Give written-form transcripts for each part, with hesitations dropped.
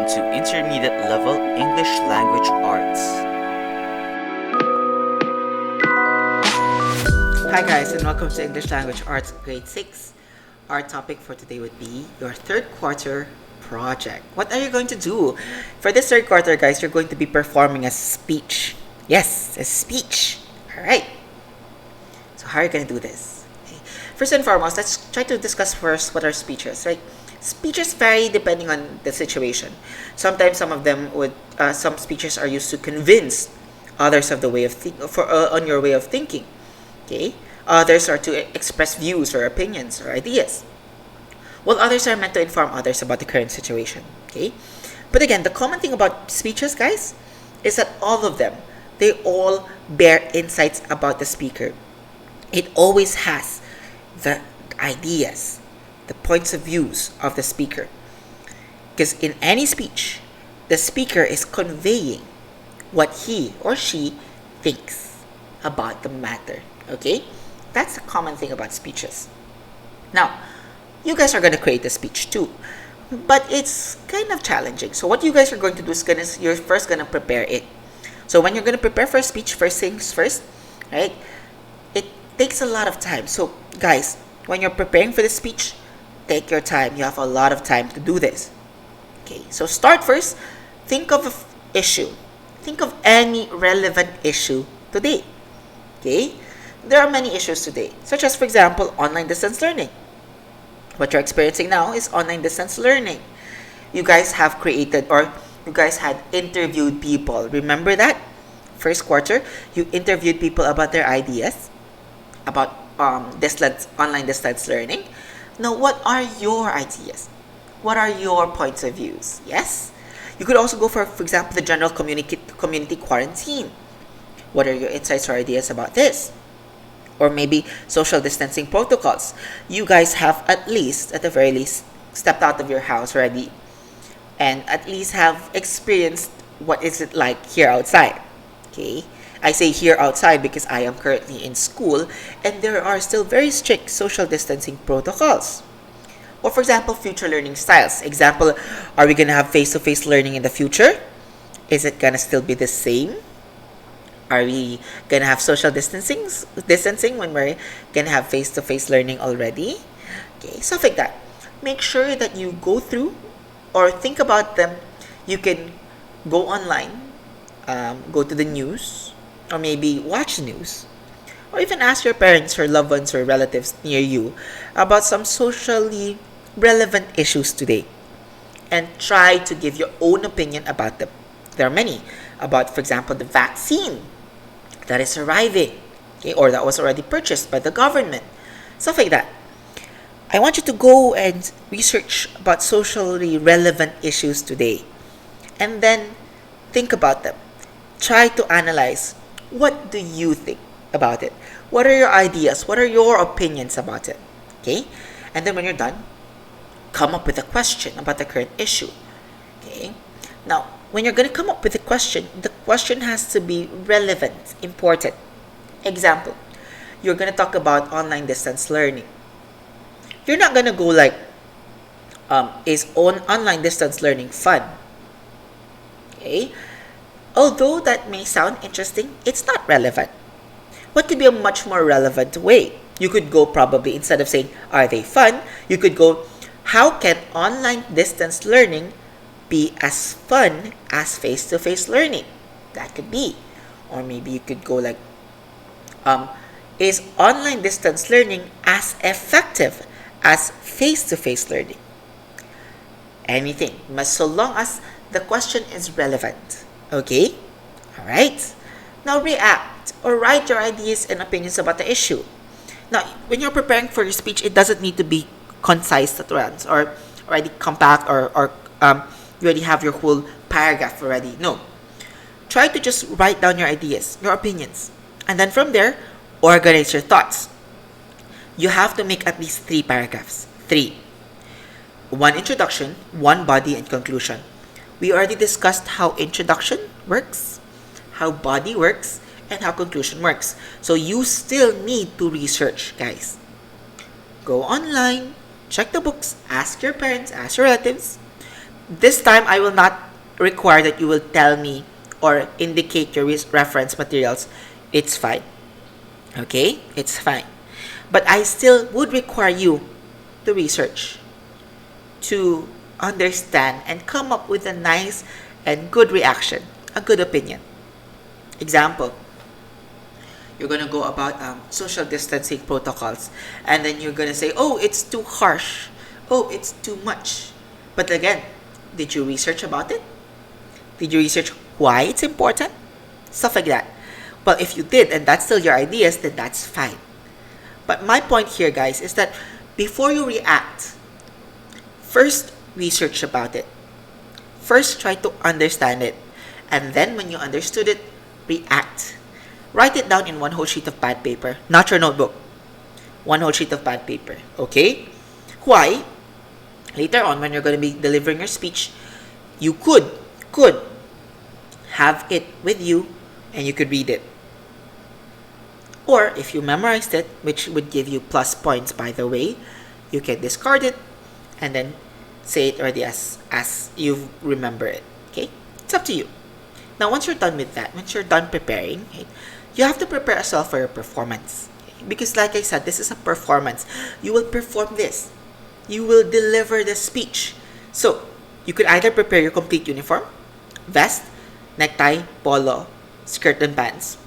to Intermediate Level English Language Arts. Hi guys, and welcome to English Language Arts Grade 6. Our topic for today would be your third quarter project. What are you going to do? For this third quarter, guys, you're going to be performing a speech. Yes, a speech. Alright. So how are you going to do this? Okay. First and foremost, let's try to discuss first what are speeches, right? Speeches vary depending on the situation. Sometimes some speeches are used to convince others of the way of on your way of thinking. Okay, others are to express views or opinions or ideas, while others are meant to inform others about the current situation. Okay, but again, the common thing about speeches, guys, is that all of them, they all bear insights about the speaker. It always has the ideas, the points of views of the speaker. Because in any speech, the speaker is conveying what he or she thinks about the matter. Okay? That's a common thing about speeches. Now, you guys are going to create a speech too. But it's kind of challenging. So what you guys are going to do is you're first going to prepare it. So when you're going to prepare for a speech, first things first, right? It takes a lot of time. So guys, when you're preparing for the speech, take your time. You have a lot of time to do this. Okay, so start first. Think of an issue. Think of any relevant issue today. Okay, there are many issues today, such as, for example, online distance learning. What you're experiencing now is online distance learning. You guys have created, or you guys had interviewed people. Remember that? First quarter, you interviewed people about their ideas about online distance learning. Now, what are your ideas? What are your points of views? Yes? You could also go for example, the general community quarantine. What are your insights or ideas about this? Or maybe social distancing protocols. You guys have at the very least, stepped out of your house already and at least have experienced what is it like here outside. Okay? I say here outside because I am currently in school and there are still very strict social distancing protocols. Or for example, future learning styles. Example, are we going to have face-to-face learning in the future? Is it going to still be the same? Are we going to have social distancing when we're going to have face-to-face learning already? Okay, stuff like that. Make sure that you go through or think about them. You can go online, go to the news, or maybe watch the news, or even ask your parents or loved ones or relatives near you about some socially relevant issues today and try to give your own opinion about them. There are many about, for example, the vaccine that is arriving, okay, or that was already purchased by the government, stuff like that. I want you to go and research about socially relevant issues today and then think about them. Try to analyze, what do you think about it? What are your ideas? What are your opinions about it? Okay? And then when you're done, come up with a question about the current issue. Okay? Now, when you're going to come up with the question has to be relevant, important. Example, you're going to talk about online distance learning. You're not going to go like, is online distance learning fun? Okay? Although that may sound interesting, it's not relevant. What could be a much more relevant way? You could go probably, instead of saying, are they fun? You could go, how can online distance learning be as fun as face-to-face learning? That could be. Or maybe you could go like, is online distance learning as effective as face-to-face learning? Anything, but so long as the question is relevant. Okay? Alright? Now react or write your ideas and opinions about the issue. Now, when you're preparing for your speech, it doesn't need to be concise at once or already compact or you already have your whole paragraph already. No. Try to just write down your ideas, your opinions. And then from there, organize your thoughts. You have to make at least 3 paragraphs. 3. 1 introduction, 1 body, and conclusion. We already discussed how introduction works, how body works, and how conclusion works. So you still need to research, guys. Go online, check the books, ask your parents, ask your relatives, This time, I will not require that you will tell me or indicate your reference materials. It's fine. Okay? It's fine. But I still would require you to research, to understand, and come up with a nice and good reaction, a good opinion. Example, you're going to go about social distancing protocols, and then you're going to say, oh, it's too harsh. Oh, it's too much. But again, did you research about it? Did you research why it's important? Stuff like that. Well, if you did, and that's still your ideas, then that's fine. But my point here, guys, is that before you react, first research about it. First try to understand it. And then when you understood it, react. Write it down in one whole sheet of pad paper, not your notebook. One whole sheet of pad paper, okay? Why? Later on, when you're going to be delivering your speech, you could have it with you and you could read it. Or if you memorized it, which would give you plus points, by the way, you can discard it and then say it already as you remember it. Okay? It's up to you. Now, once you're done with that, once you're done preparing, okay, you have to prepare yourself for your performance. Okay? Because like I said, this is a performance. You will perform this. You will deliver the speech. So, you could either prepare your complete uniform, vest, necktie, polo, skirt and pants,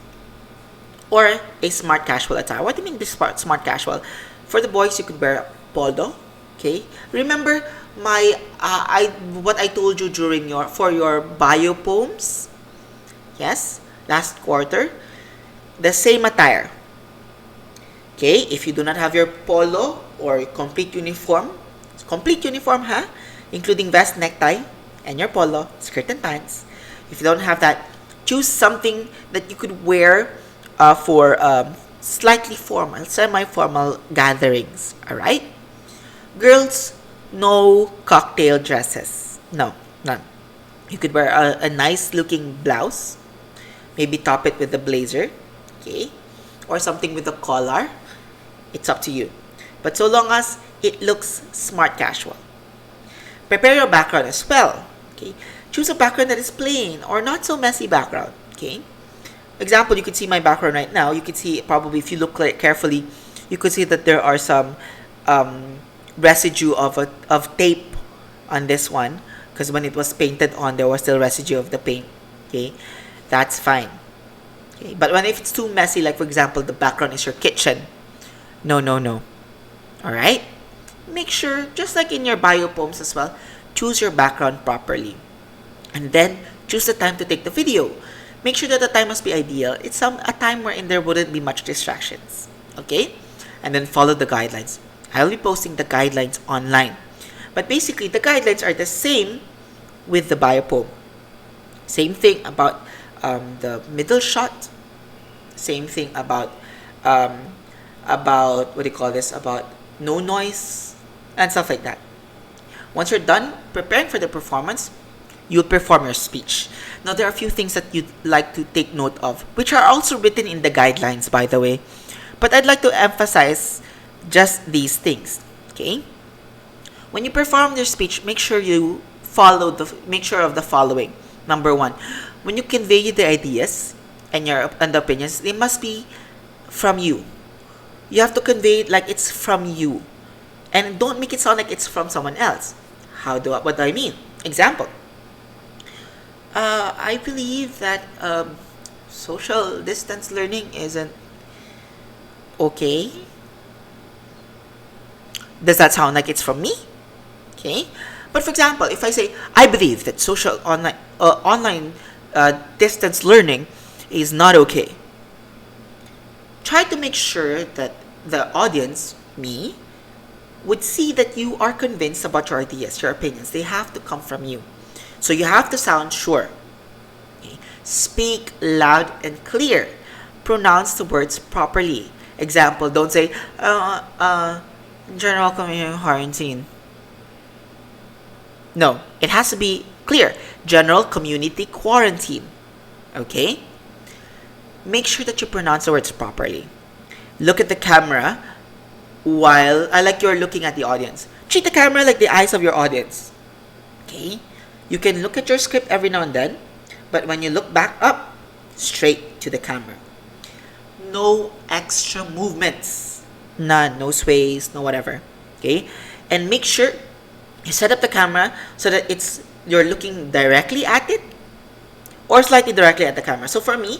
or a smart casual attire. What do you mean this smart casual? For the boys, you could wear a polo. Okay. Remember what I told you during your bio poems. Yes, last quarter, the same attire. Okay. If you do not have your polo or complete uniform, including vest, necktie, and your polo, skirt and pants. If you don't have that, choose something that you could wear for slightly formal, semi-formal gatherings. Alright? Girls, no cocktail dresses. No, none. You could wear a nice looking blouse. Maybe top it with a blazer. Okay? Or something with a collar. It's up to you. But so long as it looks smart casual. Prepare your background as well. Okay? Choose a background that is plain or not so messy background. Okay? Example, you could see my background right now. You could see, probably if you look carefully, you could see that there are some residue of tape on this one, because when it was painted on, there was still residue of the paint. Okay, that's fine. Okay, but if it's too messy, like for example, the background is your kitchen, no. All right, make sure, just like in your bio poems as well, choose your background properly, and then choose the time to take the video. Make sure that the time must be ideal. It's a time wherein there wouldn't be much distractions. Okay? And then follow the guidelines. I'll be posting the guidelines online. But basically, the guidelines are the same with the bio poem. Same thing about the middle shot. Same thing about about no noise and stuff like that. Once you're done preparing for the performance, you'll perform your speech. Now, there are a few things that you'd like to take note of, which are also written in the guidelines, by the way. But I'd like to emphasize just these things. Okay? When you perform your speech, make sure you make sure of the following. Number one, when you convey the ideas and the opinions, they must be from you. You have to convey it like it's from you. And don't make it sound like it's from someone else. What do I mean? Example. I believe that social distance learning isn't okay. Does that sound like it's from me? Okay. But for example, if I say, I believe that social online distance learning is not okay, try to make sure that the audience, me, would see that you are convinced about your ideas, your opinions. They have to come from you. So you have to sound sure. Okay. Speak loud and clear. Pronounce the words properly. Example, don't say, general community quarantine. No, it has to be clear. General community quarantine. Okay? Make sure that you pronounce the words properly. Look at the camera while you're looking at the audience. Treat the camera like the eyes of your audience. Okay? You can look at your script every now and then, but when you look back up, straight to the camera. No extra movements. None. No sways, no whatever. Okay? And make sure you set up the camera so that you're looking directly at it or slightly directly at the camera. So for me,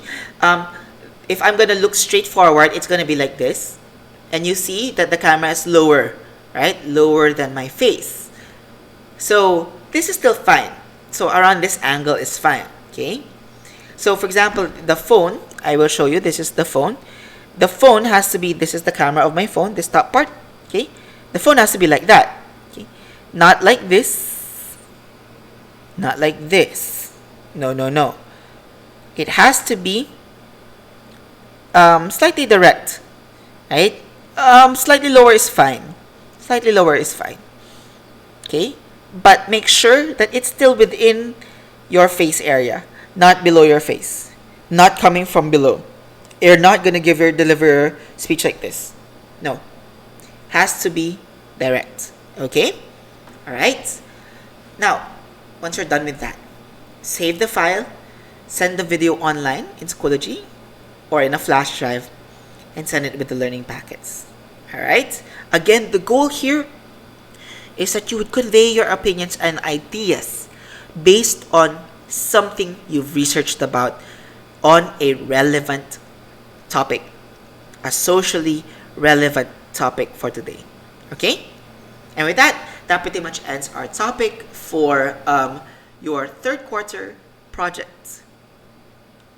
if I'm gonna look straight forward, it's gonna be like this. And you see that the camera is lower, right? Lower than my face. So this is still fine. So around this angle is fine, okay? So for example, the phone, I will show you, this is the phone. The phone has to be, this is the camera of my phone, this top part, okay? The phone has to be like that, okay? Not like this, not like this. No, no, no. It has to be slightly direct, right? Slightly lower is fine. Slightly lower is fine, okay? But make sure that it's still within your face area, not below your face, not coming from below. You're not going to deliver your speech like this. No. Has to be direct. Okay? Alright? Now, once you're done with that, save the file, send the video online in Schoology or in a flash drive, and send it with the learning packets. Alright? Again, the goal here is that you would convey your opinions and ideas based on something you've researched about on a relevant topic, a socially relevant topic for today. Okay? And with that, that pretty much ends our topic for your third quarter project.